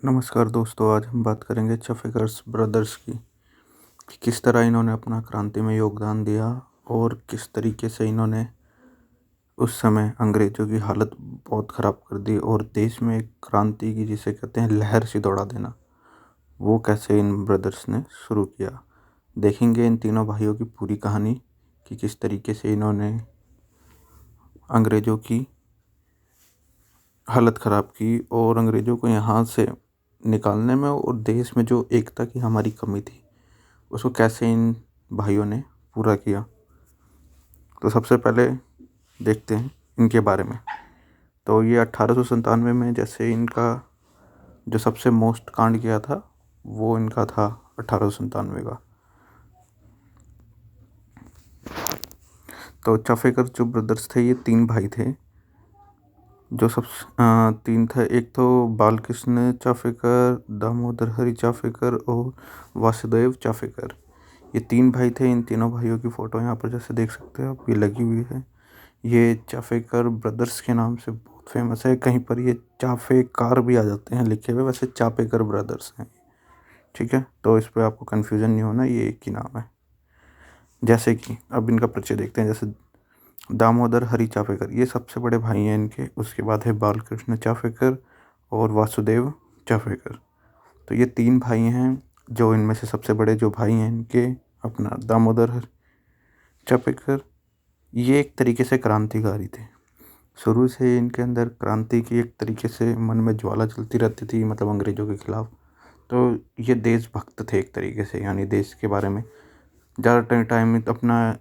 नमस्कार दोस्तों, आज हम बात करेंगे चाफेकर्स ब्रदर्स की कि किस तरह इन्होंने अपना क्रांति में योगदान दिया और किस तरीके से इन्होंने उस समय अंग्रेज़ों की हालत बहुत ख़राब कर दी और देश में एक क्रांति की जिसे कहते हैं लहर सी दौड़ा देना, वो कैसे इन ब्रदर्स ने शुरू किया। देखेंगे इन तीनों भाइयों की पूरी कहानी कि किस तरीके से इन्होंने अंग्रेज़ों की हालत ख़राब की और अंग्रेज़ों को यहाँ से निकालने में और देश में जो एकता की हमारी कमी थी उसको कैसे इन भाइयों ने पूरा किया। तो सबसे पहले देखते हैं इनके बारे में। तो ये 1897 में जैसे इनका जो सबसे मोस्ट कांड किया था वो इनका था 1897 का। तो चाफेकर जो ब्रदर्स थे ये तीन भाई थे जो सब तीन थे। एक तो बालकृष्ण चाफेकर, दामोदर हरि चाफेकर और वासुदेव चाफेकर। ये तीन भाई थे। इन तीनों भाइयों की फ़ोटो यहाँ पर जैसे देख सकते हो आप ये लगी हुई है। ये चाफेकर ब्रदर्स के नाम से बहुत फेमस है। कहीं पर ये चाफेकार भी आ जाते हैं लिखे हुए, वैसे चापेकर ब्रदर्स हैं। ठीक है, तो इस पर आपको कन्फ्यूज़न नहीं होना, ये एक ही नाम है। जैसे कि अब इनका परिचय देखते हैं। जैसे दामोदर हरि चाफेकर ये सबसे बड़े भाई हैं इनके। उसके बाद है बालकृष्ण चाफेकर और वासुदेव चाफेकर। तो ये तीन भाई हैं। जो इनमें से सबसे बड़े जो भाई हैं इनके अपना दामोदर हरि चाफेकर, ये एक तरीके से क्रांतिकारी थे। शुरू से इनके अंदर क्रांति की एक तरीके से मन में ज्वाला चलती रहती थी, मतलब अंग्रेज़ों के खिलाफ। तो ये देशभक्त थे एक तरीके से, यानी देश के बारे में ज़्यादा टाइम अपना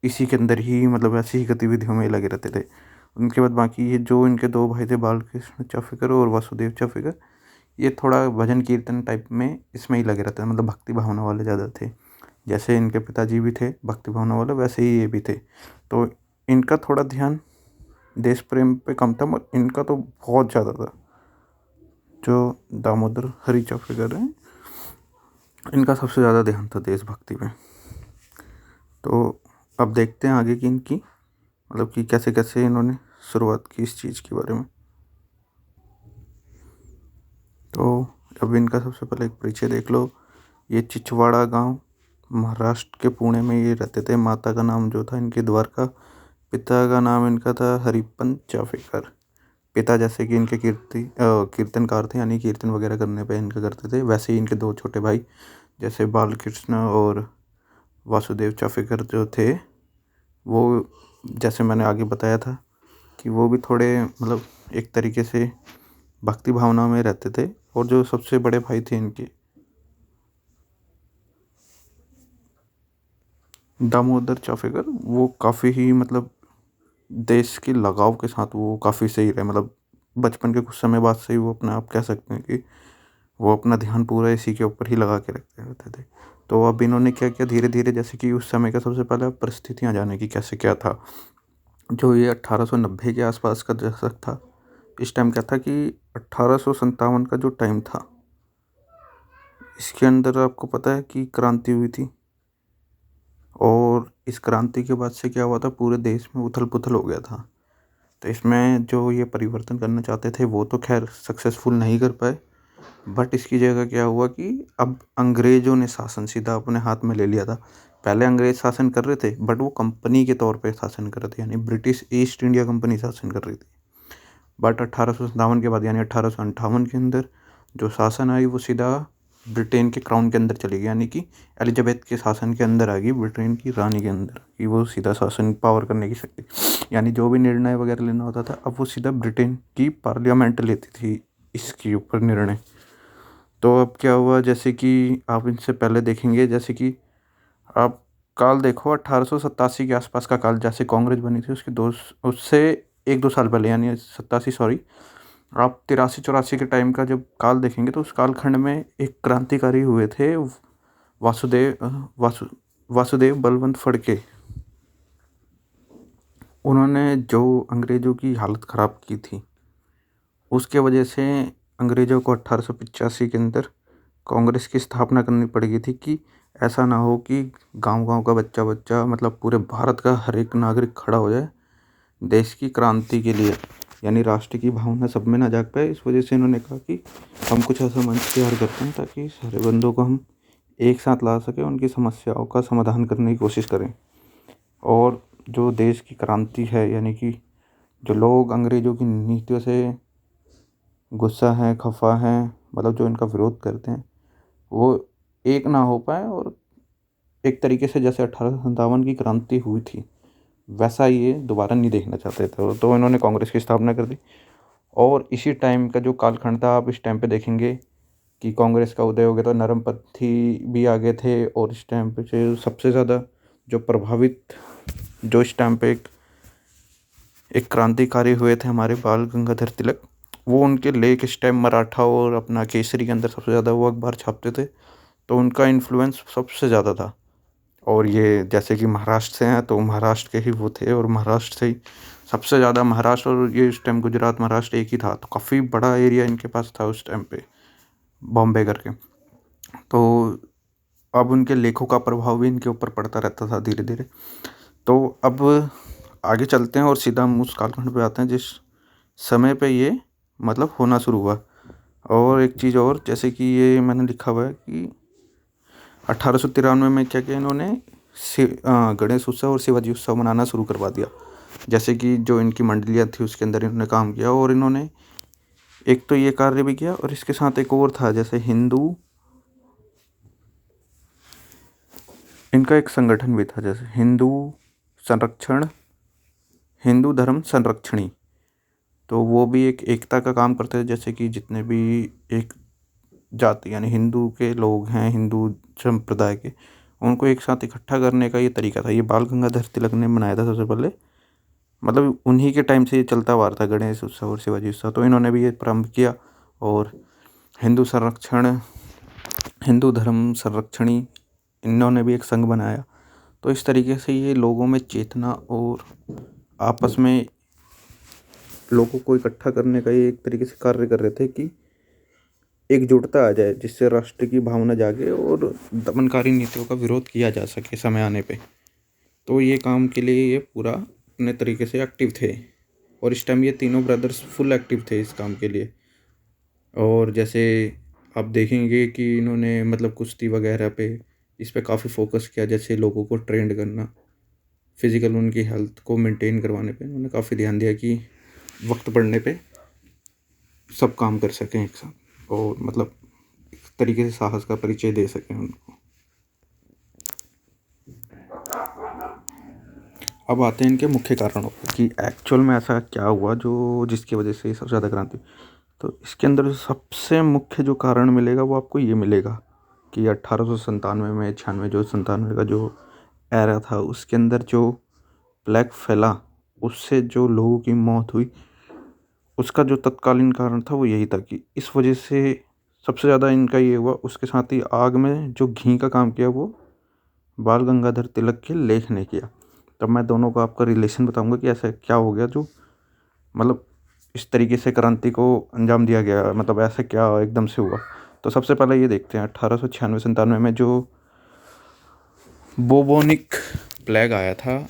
इसी के अंदर ही, मतलब ऐसी ही गतिविधियों में लगे रहते थे। उनके बाद बाकी ये जो इनके दो भाई थे बालकृष्ण चाफेकर और वासुदेव चाफेकर, ये थोड़ा भजन कीर्तन टाइप में इसमें ही लगे रहते थे, मतलब भक्ति भावना वाले ज़्यादा थे। जैसे इनके पिताजी भी थे भक्ति भावना वाले, वैसे ही ये भी थे। तो इनका थोड़ा ध्यान देश प्रेम पे कम था, मगर इनका तो बहुत ज़्यादा था। जो दामोदर हरि चाफेकर हैं, इनका सबसे ज़्यादा ध्यान था देशभक्ति पे। तो अब देखते हैं आगे की इनकी, मतलब कि कैसे कैसे इन्होंने शुरुआत की इस चीज़ के बारे में। तो अब इनका सबसे पहले एक परिचय देख लो। ये चिचवाड़ा गांव महाराष्ट्र के पुणे में ये रहते थे। माता का नाम जो था इनके द्वारका, पिता का नाम इनका था हरिपंत चाफेकर। पिता जैसे कि इनके कीर्तनकार थे, यानी कीर्तन वगैरह करने पे इनका करते थे। वैसे ही इनके दो छोटे भाई जैसे बालकृष्ण और वासुदेव चाफेकर जो थे, वो जैसे मैंने आगे बताया था कि वो भी थोड़े मतलब एक तरीके से भक्ति भावना में रहते थे। और जो सबसे बड़े भाई थे इनके दामोदर चाफेकर, वो काफ़ी ही मतलब देश के लगाव के साथ वो काफ़ी सही रहे। मतलब बचपन के कुछ समय बाद से ही वो अपने आप कह सकते हैं कि वो अपना ध्यान पूरा इसी के ऊपर ही लगा के रखते रहते थे। तो अब इन्होंने क्या किया धीरे धीरे, जैसे कि उस समय का सबसे पहले परिस्थितियाँ जाने की कैसे क्या था। जो ये 1890 के आसपास का दशक था, इस टाइम क्या था कि 1857 का जो टाइम था, इसके अंदर आपको पता है कि क्रांति हुई थी। और इस क्रांति के बाद से क्या हुआ था, पूरे देश में उथल पुथल हो गया था। तो इसमें जो ये परिवर्तन करना चाहते थे वो तो खैर सक्सेसफुल नहीं कर पाए, बट इसकी जगह क्या हुआ कि अब अंग्रेज़ों ने शासन सीधा अपने हाथ में ले लिया था। पहले अंग्रेज़ शासन कर रहे थे, बट वो कंपनी के तौर पे शासन कर रहे थे, यानी ब्रिटिश ईस्ट इंडिया कंपनी शासन कर रही थी। बट 1857 के बाद यानी 1858 के अंदर जो शासन आई वो सीधा ब्रिटेन के क्राउन के अंदर चली गई, यानी कि एलिजाबेथ के शासन के अंदर आ गई, ब्रिटेन की रानी के अंदर कि वो सीधा शासन पावर करने की शक्ति, यानी जो भी निर्णय वगैरह लेना होता था अब वो सीधा ब्रिटेन की पार्लियामेंट लेती थी इसके ऊपर निर्णय। तो अब क्या हुआ, जैसे कि आप इनसे पहले देखेंगे, जैसे कि आप काल देखो 1887 के आसपास का काल, जैसे कांग्रेस बनी थी उसके दो उससे एक दो साल पहले, यानी 87 सॉरी, आप 83-84 के टाइम का जब काल देखेंगे तो उस कालखंड में एक क्रांतिकारी हुए थे वासुदेव बलवंत फड़के। उन्होंने जो अंग्रेज़ों की हालत ख़राब की थी उसके वजह से अंग्रेज़ों को 1885 के अंदर कांग्रेस की स्थापना करनी पड़ गई थी कि ऐसा ना हो कि गांव-गांव का बच्चा मतलब पूरे भारत का हर एक नागरिक खड़ा हो जाए देश की क्रांति के लिए। यानी राष्ट्र की भावना सब में ना जाग पाए, इस वजह से इन्होंने कहा कि हम कुछ ऐसा मंच तैयार करते हैं ताकि सारे बंदों को हम एक साथ ला सकें, उनकी समस्याओं का समाधान करने की कोशिश करें। और जो देश की क्रांति है, यानी कि जो लोग अंग्रेज़ों की नीतियों से गुस्सा हैं, खफा हैं, मतलब जो इनका विरोध करते हैं, वो एक ना हो पाए और एक तरीके से जैसे 1857 की क्रांति हुई थी वैसा ये दोबारा नहीं देखना चाहते थे, तो इन्होंने कांग्रेस की स्थापना कर दी। और इसी टाइम का जो कालखंड था, आप इस टाइम पे देखेंगे कि कांग्रेस का उदय हो गया, तो नरमपंथी भी आगे थे। और इस टाइम पे से सबसे ज़्यादा जो प्रभावित, जो इस टाइम पे एक क्रांतिकारी हुए थे हमारे बाल गंगाधर तिलक, वो उनके लेख इस टाइम मराठा और अपना केसरी के अंदर सबसे ज़्यादा वो अखबार छापते थे, तो उनका इन्फ्लुएंस सबसे ज़्यादा था। और ये जैसे कि महाराष्ट्र से हैं, तो महाराष्ट्र के ही वो थे, और महाराष्ट्र से ही सबसे ज़्यादा, महाराष्ट्र और ये इस टाइम गुजरात महाराष्ट्र एक ही था, तो काफ़ी बड़ा एरिया इनके पास था उस टाइम पे, बॉम्बे करके। तो अब उनके लेखों का प्रभाव भी इनके ऊपर पड़ता रहता था धीरे धीरे। तो अब आगे चलते हैं और सीधा हम उस कालखंड पे आते हैं जिस समय पे ये मतलब होना शुरू हुआ। और एक चीज़ और, जैसे कि ये मैंने लिखा हुआ है कि 1893 में क्या किया इन्होंने, गणेश उत्सव और शिवाजी उत्सव मनाना शुरू करवा दिया। जैसे कि जो इनकी मंडलियाँ थी उसके अंदर इन्होंने काम किया, और इन्होंने एक तो ये कार्य भी किया, और इसके साथ एक और था, जैसे इनका एक संगठन भी था, जैसे हिंदू धर्म संरक्षणी। तो वो भी एक एकता का काम करते थे, जैसे कि जितने भी एक जाति यानी हिंदू के लोग हैं, हिंदू संप्रदाय के, उनको एक साथ इकट्ठा करने का ये तरीका था। ये बाल गंगाधर तिलक ने बनाया था सबसे पहले, मतलब उन्हीं के टाइम से ये चलता हुआ आ रहा था गणेश उत्सव और शिवाजी उत्सव, तो इन्होंने भी ये प्रारंभ किया। और हिंदू धर्म संरक्षणी, इन्होंने भी एक संघ बनाया। तो इस तरीके से ये लोगों में चेतना और आपस में लोगों को इकट्ठा करने का ये एक तरीके से कार्य कर रहे थे कि एकजुटता आ जाए, जिससे राष्ट्र की भावना जागे और दमनकारी नीतियों का विरोध किया जा सके समय आने पे। तो ये काम के लिए ये पूरा अपने तरीके से एक्टिव थे, और इस टाइम ये तीनों ब्रदर्स फुल एक्टिव थे इस काम के लिए। और जैसे आप देखेंगे कि इन्होंने मतलब कुश्ती वगैरह पे, इस पे काफ़ी फोकस किया, जैसे लोगों को ट्रेंड करना, फिज़िकल उनकी हेल्थ को मेंटेन करवाने पे इन्होंने काफ़ी ध्यान दिया कि वक्त पड़ने पे सब काम कर सकें एक साथ, और मतलब एक तरीके से साहस का परिचय दे सकें उनको। अब आते हैं इनके मुख्य कारणों पे कि एक्चुअल में ऐसा क्या हुआ जो जिसकी वजह से सबसे ज़्यादा क्रांति। तो इसके अंदर सबसे मुख्य जो कारण मिलेगा वो आपको ये मिलेगा कि 1897 में 96 जो 97 का जो एरा था, उसके अंदर जो प्लेग फैला, उससे जो लोगों की मौत हुई, उसका जो तत्कालीन कारण था वो यही था कि इस वजह से सबसे ज़्यादा इनका ये हुआ। उसके साथ ही आग में जो घी का काम किया वो बाल गंगाधर तिलक के लेख ने किया। तब मैं दोनों का आपका रिलेशन बताऊंगा कि ऐसा क्या हो गया जो मतलब इस तरीके से क्रांति को अंजाम दिया गया, मतलब ऐसा क्या एकदम से हुआ। तो सबसे पहले ये देखते हैं 1896-97 में जो बोबोनिक प्लेग आया था,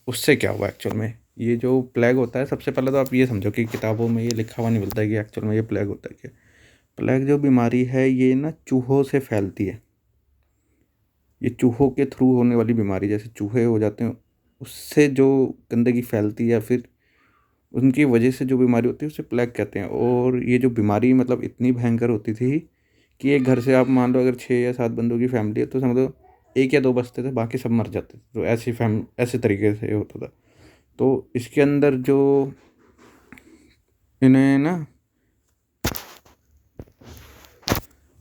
उससे क्या हुआ एक्चुअल में। ये जो प्लेग होता है, सबसे पहले तो आप ये समझो कि किताबों में ये लिखा हुआ नहीं मिलता है कि एक्चुअल में ये प्लेग होता है क्या। प्लेग जो बीमारी है ये ना चूहों से फैलती है। ये चूहों के थ्रू होने वाली बीमारी, जैसे चूहे हो जाते हैं उससे जो गंदगी फैलती है या फिर उनकी वजह से जो बीमारी होती है उसे प्लेग कहते हैं। और ये जो बीमारी मतलब इतनी भयंकर होती थी कि एक घर से आप मान लो अगर 6 या 7 बंदों की फैमिली है तो समझ लो 1 या 2 बचते थे, बाकी सब मर जाते थे। तो ऐसे तरीके से होता था। तो इसके अंदर जो इन्हें ना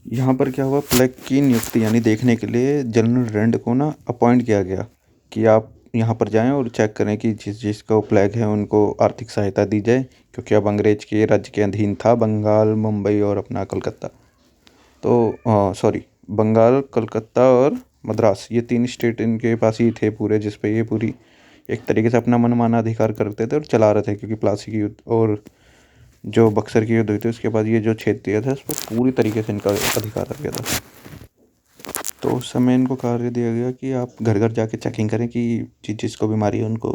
यहाँ पर क्या हुआ, प्लेग की नियुक्ति यानी देखने के लिए जनरल रैंड को ना अपॉइंट किया गया कि आप यहाँ पर जाएं और चेक करें कि जिसको प्लेग है उनको आर्थिक सहायता दी जाए, क्योंकि अब अंग्रेज के राज्य के अधीन था बंगाल, मुंबई और अपना कलकत्ता। तो सॉरी, बंगाल, कलकत्ता और मद्रास, ये 3 स्टेट इनके पास ही थे पूरे, जिस पे ये पूरी एक तरीके से अपना मनमाना अधिकार करते थे और चला रहे थे। क्योंकि प्लासी की युद्ध और जो बक्सर की युद्ध हुई थी उसके बाद ये जो क्षेत्र दिया था उस पर पूरी तरीके से इनका अधिकार आ गया था। तो उस समय इनको कार्य दिया गया कि आप घर घर जाके चेकिंग करें कि जिसको बीमारी है उनको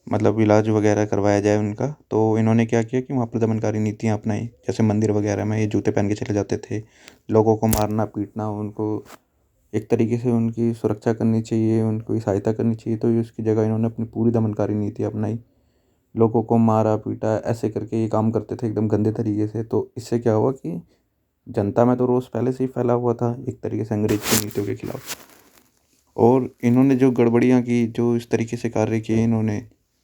मतलब इलाज वगैरह करवाया जाए उनका। तो इन्होंने क्या किया कि वहाँ प्रदमनकारी नीतियाँ अपनाई, जैसे मंदिर वगैरह में ये जूते पहन के चले जाते थे, लोगों को मारना पीटना, उनको एक तरीके से उनकी सुरक्षा करनी चाहिए, उनको सहायता करनी चाहिए, तो ये उसकी जगह इन्होंने अपनी पूरी दमनकारी नीति अपनाई, लोगों को मारा पीटा, ऐसे करके ये काम करते थे एकदम गंदे तरीके से। तो इससे क्या हुआ कि जनता में तो रोष पहले से ही फैला हुआ था एक तरीके से अंग्रेज की नीतियों के खिलाफ। और इन्होंने जो गड़बड़ियाँ की, जो इस तरीके से कार्य किए इन्होंने,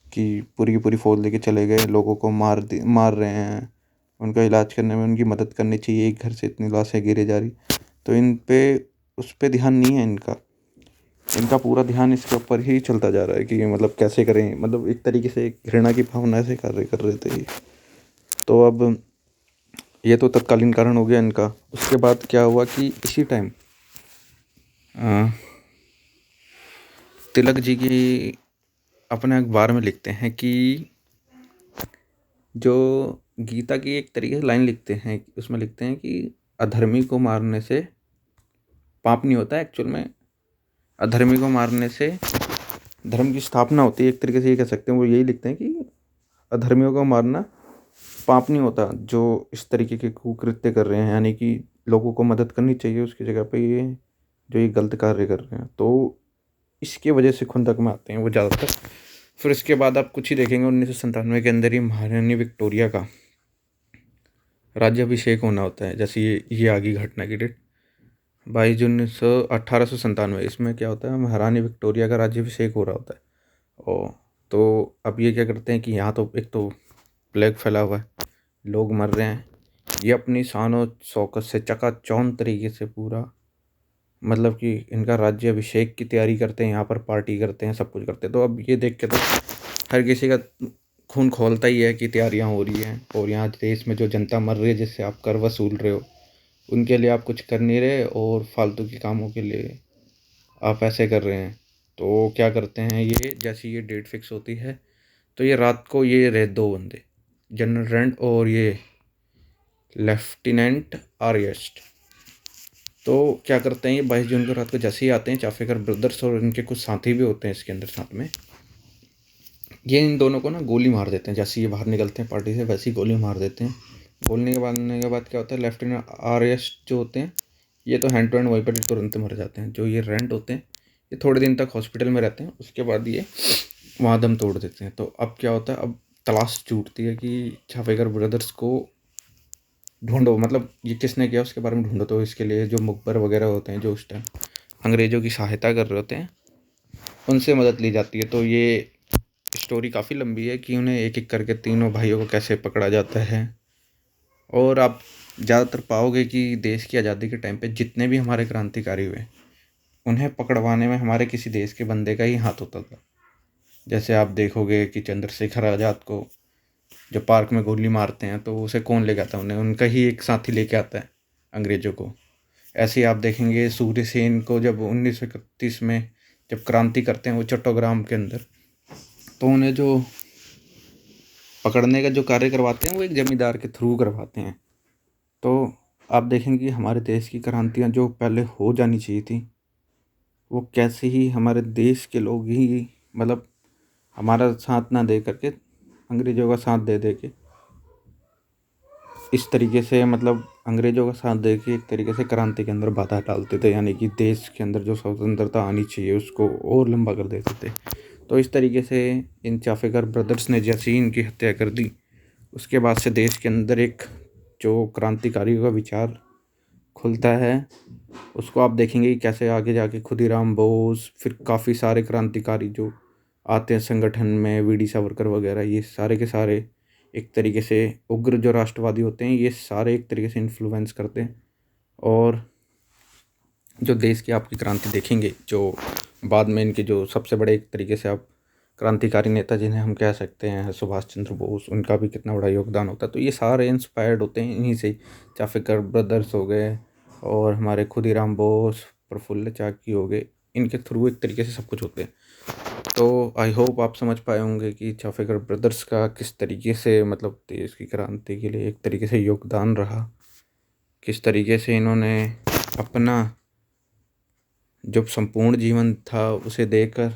कि पूरी की पूरी फौज लेके चले गए, लोगों को मार रहे हैं, उनका इलाज करने में उनकी मदद करनी चाहिए, एक घर से इतनी लाशें गिरे जा रही, तो इन पे उस पे ध्यान नहीं है इनका। इनका पूरा ध्यान इसके ऊपर ही चलता जा रहा है कि मतलब कैसे करें, मतलब एक तरीके से घृणा की भावना से कार्य कर रहे थे ये। तो अब ये तो तत्कालीन कारण हो गया इनका। उसके बाद क्या हुआ कि इसी टाइम तिलक जी की अपने अखबार में लिखते हैं कि जो गीता की एक तरीके से लाइन लिखते हैं, उसमें लिखते हैं कि अधर्मी को मारने से पाप नहीं होता है। एक्चुअल में अधर्मी को मारने से धर्म की स्थापना होती है, एक तरीके से ये कह सकते हैं। वो यही लिखते हैं कि अधर्मियों को मारना पाप नहीं होता, जो इस तरीके के कुकृत्य कर रहे हैं, यानी कि लोगों को मदद करनी चाहिए उसकी जगह पे ये जो ये गलत कार्य कर रहे हैं। तो इसके वजह से खुंदक में आते हैं वो ज़्यादातर। फिर इसके बाद आप कुछ ही देखेंगे 1997 के अंदर ही महारानी विक्टोरिया का राज्याभिषेक होना होता है। जैसे ये आ गई घटना की डेट 22 जून 1897। इसमें क्या होता है, महारानी विक्टोरिया का राज्याभिषेक हो रहा होता है। और तो अब ये क्या करते हैं कि यहाँ तो एक तो प्लेग फैला हुआ है, लोग मर रहे हैं, ये अपनी शान और शौकत से चकाचौंध तरीके से पूरा मतलब कि इनका राज्याभिषेक की तैयारी करते हैं, यहाँ पर पार्टी करते हैं, सब कुछ करते हैं। तो अब ये देख के तो हर किसी का खून खौलता ही है कि तैयारियाँ हो रही हैं, और यहाँ देश में जो जनता मर रही है जिससे आप कर वसूल रहे हो, उनके लिए आप कुछ कर नहीं रहे और फालतू के कामों के लिए आप ऐसे कर रहे हैं। तो क्या करते हैं ये, जैसी ये डेट फिक्स होती है तो ये रात को ये रहे दो बंदे, जनरल रेंट और ये लेफ्टिनेंट आर्यस्ट। तो क्या करते हैं ये 22 जून को रात को जैसे ही आते हैं, चाफेकर ब्रदर्स और इनके कुछ साथी भी होते हैं इसके अंदर साथ में, ये इन दोनों को ना गोली मार देते हैं। जैसे ये बाहर निकलते हैं पार्टी से वैसे ही गोली मार देते हैं। गोली के बाद क्या होता है, लेफ्टिनेंट आर्यस्ट जो होते हैं ये तो हैंड टू हैंड वहीं पर तुरंत मर जाते हैं। जो ये रेंट होते हैं ये थोड़े दिन तक हॉस्पिटल में रहते हैं, उसके बाद ये वहाँ दम तोड़ देते हैं। तो अब क्या होता है, अब तलाश छूटती है कि चाफेकर ब्रदर्स को ढूंढो, मतलब ये किसने किया उसके बारे में ढूंढो। तो इसके लिए जो मुखबर वगैरह होते हैं, जो उस टाइम अंग्रेज़ों की सहायता कर रहे होते हैं, उनसे मदद ली जाती है। तो ये स्टोरी काफ़ी लंबी है कि उन्हें एक एक करके तीनों भाइयों को कैसे पकड़ा जाता है। और आप ज़्यादातर पाओगे कि देश की आज़ादी के टाइम पे जितने भी हमारे क्रांतिकारी हुए, उन्हें पकड़वाने में हमारे किसी देश के बंदे का ही हाथ होता था। जैसे आप देखोगे कि चंद्रशेखर आज़ाद को जब पार्क में गोली मारते हैं तो उसे कौन लेके आता है, उन्हें उनका ही एक साथी लेके आता है अंग्रेज़ों को। ऐसे ही आप देखेंगे सूर्य सेन को जब 1931 में जब क्रांति करते हैं वो चट्टोग्राम के अंदर, तो उन्हें जो पकड़ने का जो कार्य करवाते हैं वो एक जमींदार के थ्रू करवाते हैं। तो आप देखेंगे कि हमारे देश की क्रांतियाँ जो पहले हो जानी चाहिए थी, वो कैसे ही हमारे देश के लोग ही मतलब हमारा साथ ना दे करके अंग्रेज़ों का साथ दे दे के इस तरीके से, मतलब अंग्रेज़ों का साथ दे के एक तरीके से क्रांति के अंदर बाधा डालते थे, यानी कि देश के अंदर जो स्वतंत्रता आनी चाहिए उसको और लंबा कर देते थे। तो इस तरीके से इन चाफेकर ब्रदर्स ने जैसे ही इनकी हत्या कर दी, उसके बाद से देश के अंदर एक जो क्रांतिकारियों का विचार खुलता है, उसको आप देखेंगे कि कैसे आगे जाके खुदीराम बोस, फिर काफ़ी सारे क्रांतिकारी जो आते हैं संगठन में, वीडी सावरकर वगैरह, ये सारे के सारे एक तरीके से उग्र जो राष्ट्रवादी होते हैं, ये सारे एक तरीके से इन्फ्लुएंस करते हैं। और जो देश की आपकी क्रांति देखेंगे, जो बाद में इनके जो सबसे बड़े एक तरीके से आप क्रांतिकारी नेता जिन्हें हम कह सकते हैं सुभाष चंद्र बोस, उनका भी कितना बड़ा योगदान होता है। तो ये सारे इंस्पायर्ड होते हैं इन्हीं से, चाफेकर ब्रदर्स हो गए और हमारे खुदीराम बोस, प्रफुल्ल चाकी हो गए, इनके थ्रू एक तरीके से सब कुछ होते हैं। तो आई होप आप समझ पाए होंगे कि चाफेकर ब्रदर्स का किस तरीके से मतलब देश की क्रांति के लिए एक तरीके से योगदान रहा, किस तरीके से इन्होंने अपना जो संपूर्ण जीवन था उसे देकर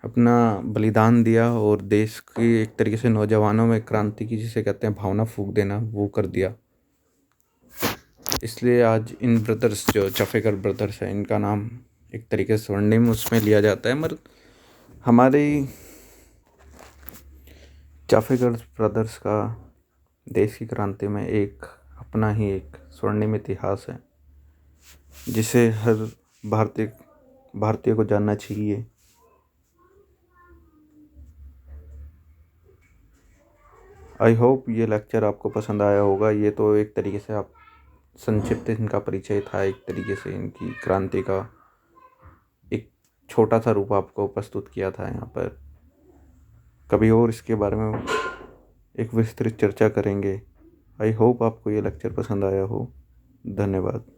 अपना बलिदान दिया और देश की एक तरीके से नौजवानों में क्रांति की जिसे कहते हैं भावना फूंक देना वो कर दिया। इसलिए आज इन ब्रदर्स जो चाफेकर ब्रदर्स हैं इनका नाम एक तरीके से स्वर्णिम उसमें लिया जाता है। मगर हमारे चाफेकर ब्रदर्स का देश की क्रांति में एक अपना ही एक स्वर्णिम इतिहास है जिसे हर भारतीय को जानना चाहिए। आई होप ये लेक्चर आपको पसंद आया होगा। ये तो एक तरीके से आप संक्षिप्त इनका परिचय था, एक तरीके से इनकी क्रांति का एक छोटा सा रूप आपको प्रस्तुत किया था यहाँ पर। कभी और इसके बारे में एक विस्तृत चर्चा करेंगे। आई होप आपको ये लेक्चर पसंद आया हो। धन्यवाद।